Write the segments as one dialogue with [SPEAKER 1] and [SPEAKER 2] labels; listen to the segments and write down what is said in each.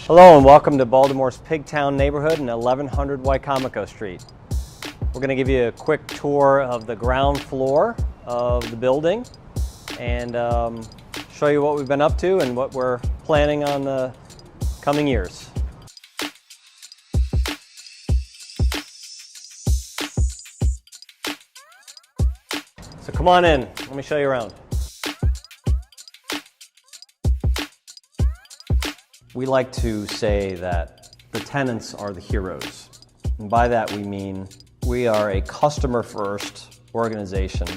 [SPEAKER 1] Hello and welcome to Baltimore's Pigtown neighborhood in 1100 Wicomico Street. We're going to give you a quick tour of the ground floor of the building and show you what we've been up to and what we're planning on the coming years. So come on in, let me show you around. We like to say that the tenants are the heroes. And by that we mean we are a customer-first organization.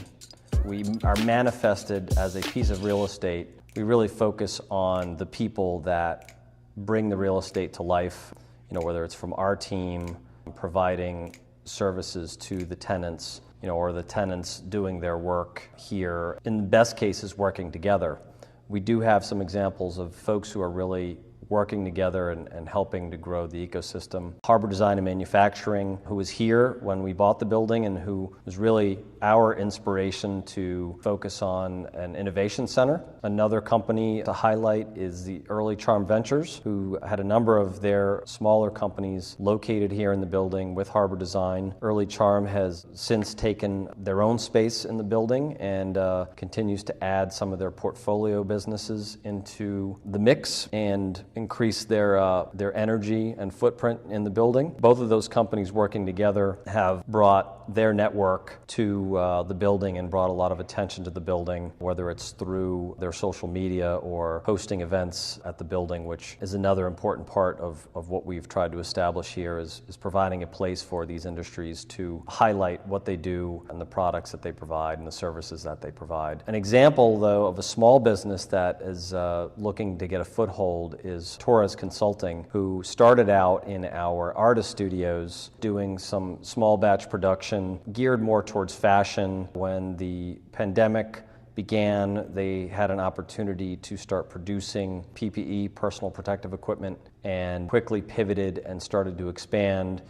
[SPEAKER 1] We are manifested as a piece of real estate. We really focus on the people that bring the real estate to life, whether it's from our team providing services to the tenants, or the tenants doing their work here, in the best cases working together. We do have some examples of folks who are really working together and helping to grow the ecosystem. Harbor Design and Manufacturing, who was here when we bought the building and who was really our inspiration to focus on an innovation center. Another company to highlight is the Early Charm Ventures, who had a number of their smaller companies located here in the building with Harbor Design. Early Charm has since taken their own space in the building and continues to add some of their portfolio businesses into the mix and increase their energy and footprint in the building. Both of those companies working together have brought their network to the building and brought a lot of attention to the building, whether it's through their social media or hosting events at the building, which is another important part of what we've tried to establish here is providing a place for these industries to highlight what they do and the products that they provide and the services that they provide. An example, though, of a small business that is looking to get a foothold is Torres Consulting, who started out in our artist studios doing some small batch production geared more towards fashion. When the pandemic began, they had an opportunity to start producing PPE, personal protective equipment, and quickly pivoted and started to expand.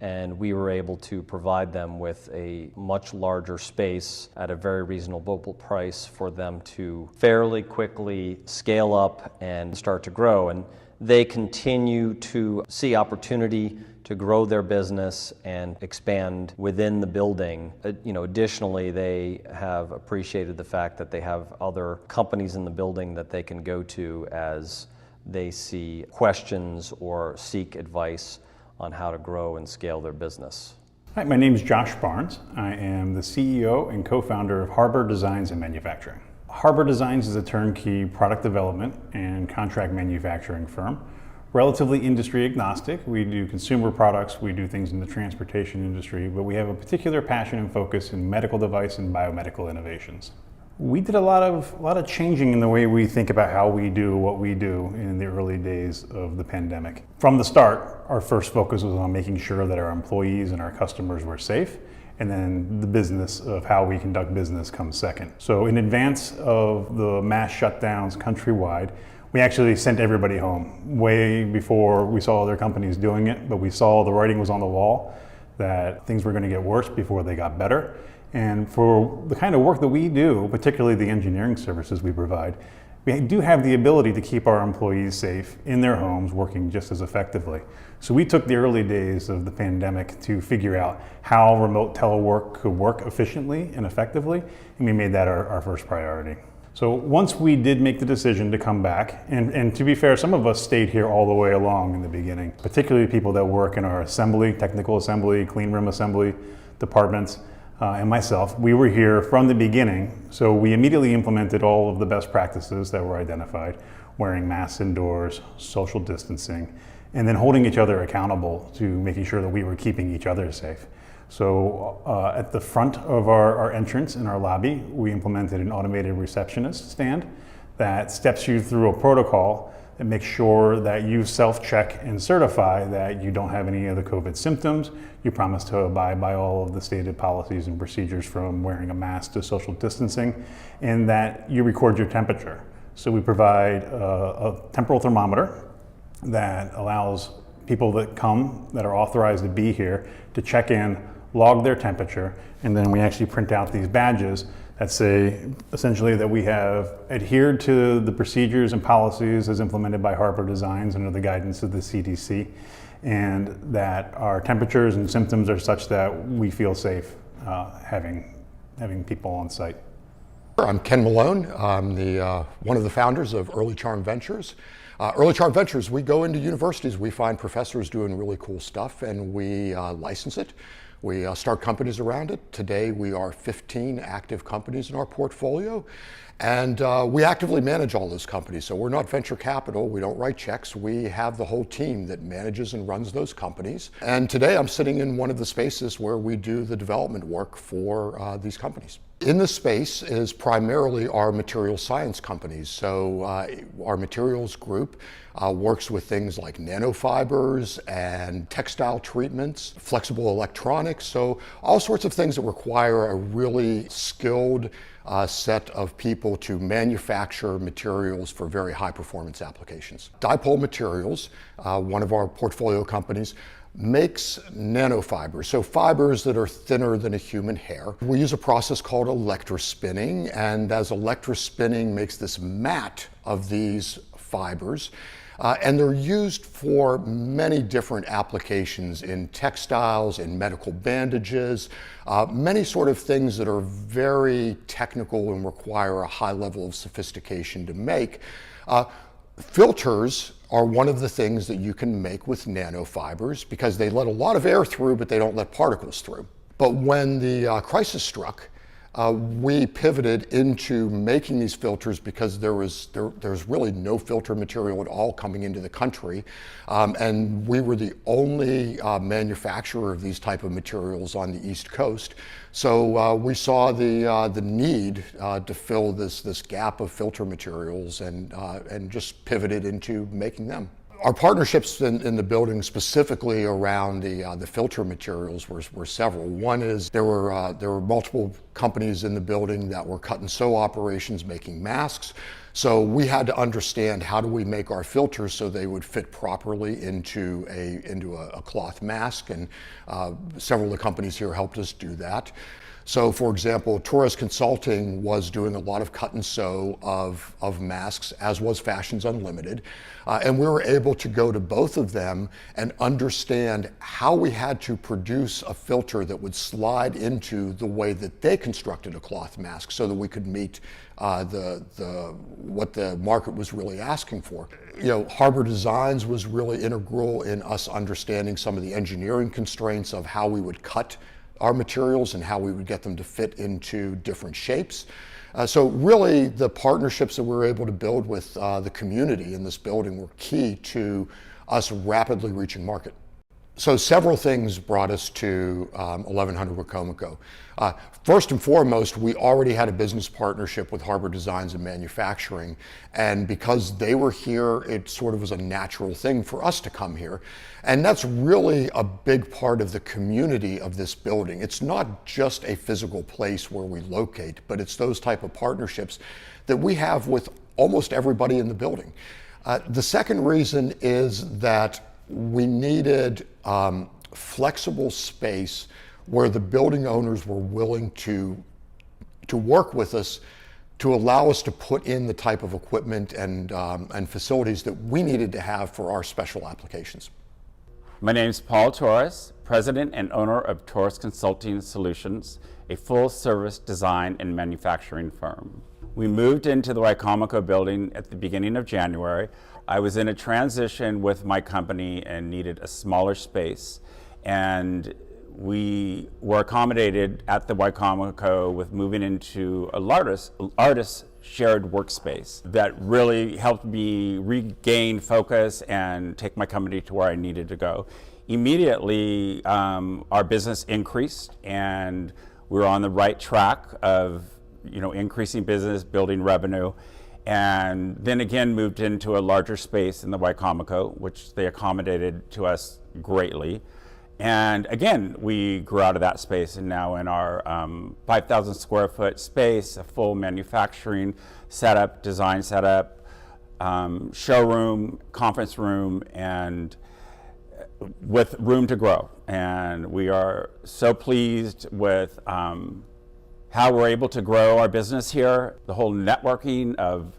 [SPEAKER 1] And we were able to provide them with a much larger space at a very reasonable price for them to fairly quickly scale up and start to grow. And they continue to see opportunity to grow their business and expand within the building. Additionally, they have appreciated the fact that they have other companies in the building that they can go to as they see questions or seek advice on how to grow and scale their business.
[SPEAKER 2] Hi, my name is Josh Barnes. I am the CEO and co-founder of Harbor Designs and Manufacturing. Harbor Designs is a turnkey product development and contract manufacturing firm. Relatively industry agnostic. We do consumer products, we do things in the transportation industry, but we have a particular passion and focus in medical device and biomedical innovations. We did a lot of changing in the way we think about how we do what we do in the early days of the pandemic. From the start, our first focus was on making sure that our employees and our customers were safe, and then the business of how we conduct business comes second. So in advance of the mass shutdowns countrywide, we actually sent everybody home way before we saw other companies doing it, but we saw the writing was on the wall that things were going to get worse before they got better. And for the kind of work that we do, particularly the engineering services we provide, we do have the ability to keep our employees safe in their homes working just as effectively. So we took the early days of the pandemic to figure out how remote telework could work efficiently and effectively, and we made that our first priority. So once we did make the decision to come back, and to be fair, some of us stayed here all the way along in the beginning, particularly people that work in our assembly, technical assembly, clean room assembly departments, and myself, we were here from the beginning, so we immediately implemented all of the best practices that were identified, wearing masks indoors, social distancing, and then holding each other accountable to making sure that we were keeping each other safe. So at the front of our entrance in our lobby, we implemented an automated receptionist stand that steps you through a protocol that makes sure that you self-check and certify that you don't have any of the COVID symptoms. You promise to abide by all of the stated policies and procedures from wearing a mask to social distancing, and that you record your temperature. So we provide a temporal thermometer that allows people that come, that are authorized to be here, to check in log their temperature, and then we actually print out these badges that say essentially that we have adhered to the procedures and policies as implemented by Harbor Designs under the guidance of the CDC, and that our temperatures and symptoms are such that we feel safe having people on site.
[SPEAKER 3] I'm Ken Malone. I'm one of the founders of Early Charm Ventures. Early Charm Ventures, we go into universities, we find professors doing really cool stuff, and we license it. We start companies around it. Today we are 15 active companies in our portfolio, and we actively manage all those companies. So we're not venture capital, we don't write checks, we have the whole team that manages and runs those companies. And today I'm sitting in one of the spaces where we do the development work for these companies. In this space is primarily our material science companies. So our materials group works with things like nanofibers and textile treatments, flexible electronics, so all sorts of things that require a really skilled set of people to manufacture materials for very high performance applications. Dipole Materials, one of our portfolio companies, makes nanofibers, so fibers that are thinner than a human hair. We use a process called electrospinning, and as electrospinning makes this mat of these fibers, and they're used for many different applications in textiles, in medical bandages, many sort of things that are very technical and require a high level of sophistication to make. Filters are one of the things that you can make with nanofibers because they let a lot of air through, but they don't let particles through. But when the crisis struck, we pivoted into making these filters because there's really no filter material at all coming into the country, and we were the only manufacturer of these type of materials on the East Coast. So we saw the need to fill this gap of filter materials, and just pivoted into making them. Our partnerships in the building, specifically around the filter materials, were several. One is there were multiple companies in the building that were cut and sew operations making masks. So we had to understand, how do we make our filters so they would fit properly into a cloth mask, and several of the companies here helped us do that. So for example, Torres Consulting was doing a lot of cut and sew of masks, as was Fashions Unlimited. And we were able to go to both of them and understand how we had to produce a filter that would slide into the way that they constructed a cloth mask so that we could meet what the market was really asking for. You know, Harbor Designs was really integral in us understanding some of the engineering constraints of how we would cut our materials and how we would get them to fit into different shapes. So really, the partnerships that we were able to build with the community in this building were key to us rapidly reaching market. So several things brought us to 1100 Wicomico. First and foremost, we already had a business partnership with Harbor Designs and Manufacturing, and because they were here, it sort of was a natural thing for us to come here. And that's really a big part of the community of this building. It's not just a physical place where we locate, but it's those type of partnerships that we have with almost everybody in the building. The second reason is that we needed flexible space where the building owners were willing to work with us to allow us to put in the type of equipment and facilities that we needed to have for our special applications.
[SPEAKER 4] My name is Paul Torres, President and owner of Torres Consulting Solutions, a full-service design and manufacturing firm. We moved into the Wicomico building at the beginning of January. I was in a transition with my company and needed a smaller space, and we were accommodated at the Wicomico with moving into a artist shared workspace that really helped me regain focus and take my company to where I needed to go. Immediately, our business increased, and we were on the right track of increasing business, building revenue, and then again moved into a larger space in the Wicomico, which they accommodated to us greatly. And again, we grew out of that space, and now in our 5,000 square foot space, a full manufacturing setup, design setup, showroom, conference room, and with room to grow. And we are so pleased with how we're able to grow our business here, the whole networking of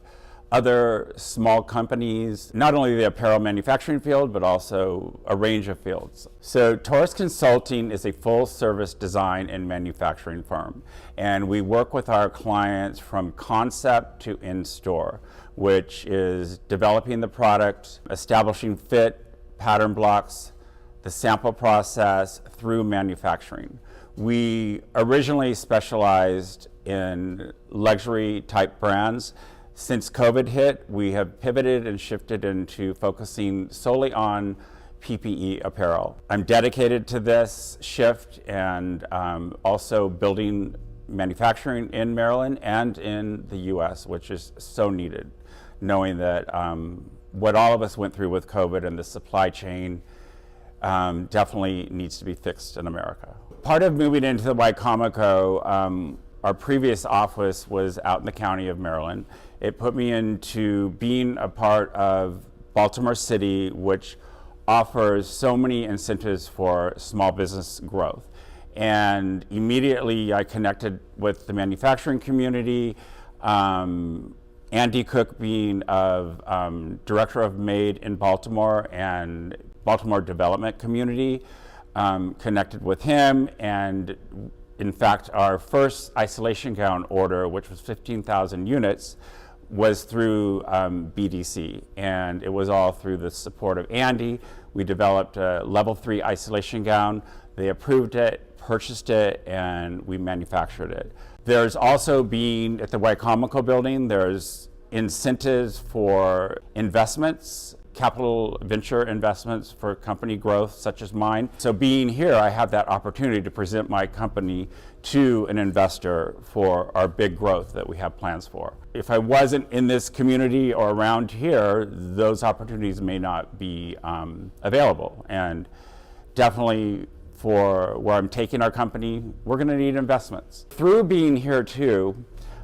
[SPEAKER 4] other small companies, not only the apparel manufacturing field, but also a range of fields. So Torres Consulting is a full service design and manufacturing firm. And we work with our clients from concept to in-store, which is developing the product, establishing fit, pattern blocks, the sample process through manufacturing. We originally specialized in luxury type brands. Since COVID hit, we have pivoted and shifted into focusing solely on PPE apparel. I'm dedicated to this shift and also building manufacturing in Maryland and in the US, which is so needed, knowing that what all of us went through with COVID and the supply chain definitely needs to be fixed in America. Part of moving into the Wicomico, our previous office was out in the county of Maryland. It put me into being a part of Baltimore City, which offers so many incentives for small business growth. And immediately I connected with the manufacturing community. Andy Cook being director of MADE in Baltimore and Baltimore Development Community, connected with him, and in fact our first isolation gown order, which was 15,000 units, was through BDC, and it was all through the support of Andy. We developed a level 3 isolation gown. They approved it, purchased it, and we manufactured it. There's also being, at the Wicomico building, there's incentives for investments, capital venture investments for company growth such as mine. So being here, I have that opportunity to present my company to an investor for our big growth that we have plans for. If I wasn't in this community or around here, those opportunities may not be available. And definitely for where I'm taking our company, we're going to need investments. Through being here too,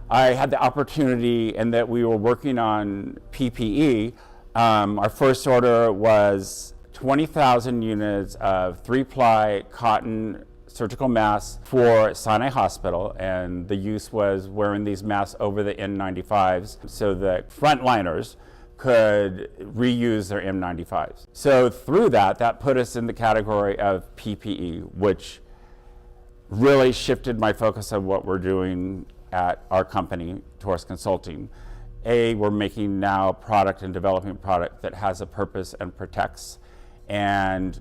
[SPEAKER 4] I had the opportunity, and that we were working on PPE. Our first order was 20,000 units of 3-ply cotton surgical masks for Sinai Hospital, and the use was wearing these masks over the N95s so that frontliners could reuse their N95s. So through that put us in the category of PPE, which really shifted my focus on what we're doing at our company, Torres Consulting. We're making now product and developing product that has a purpose and protects. And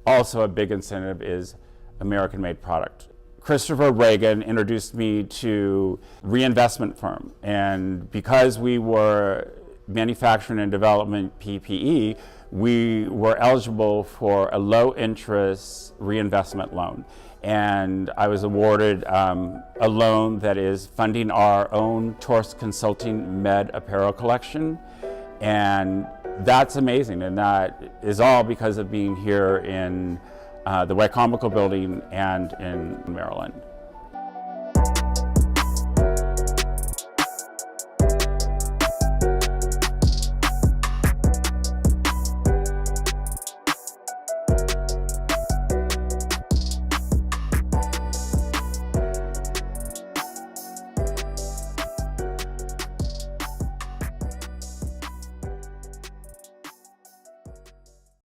[SPEAKER 4] also a big incentive is American-made product. Christopher Reagan introduced me to reinvestment firm. And because we were manufacturing and development PPE, we were eligible for a low interest reinvestment loan. And I was awarded a loan that is funding our own Torres Consulting Med apparel collection. And that's amazing. And that is all because of being here in the Wicomico building and in Maryland.